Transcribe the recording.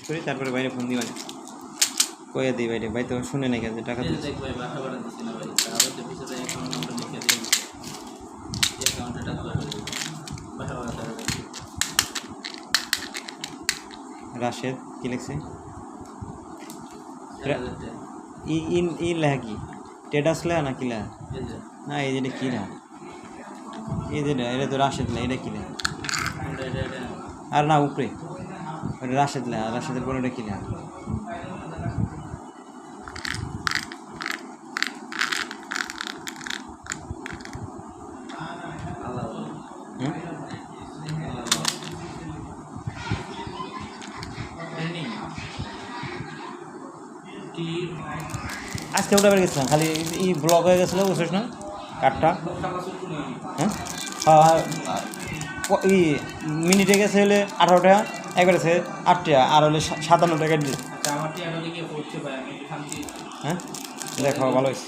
করি তারপরে বাইরে ফোন দিই কয়ে দিই বাইরে ভাই তো শুনে নাকি যে টাকা দিচ্ছি রাশেদ কি লিখছে ই লেখা কি টেডাস লেখা না কি লেখা না এই যেটা কী লেখা এই যেটা এটা তো রাশেদ লেখা এটা কী লেখা আর না উপরে ওটা রাশেদ লেখা রাশেদের পরে ওটা কী লেখা আজকে ওটা বেড়ে গেছিলাম খালি ই ব্লক হয়ে গেছিলো বুঝছিস না কাঠটা হ্যাঁ ই মিনিটে গেছে হলে 18 টাকা একবার আছে 8 টাকা আর হলে 57 টাকা দিয়ে হ্যাঁ দেখা ভালো হয়েছে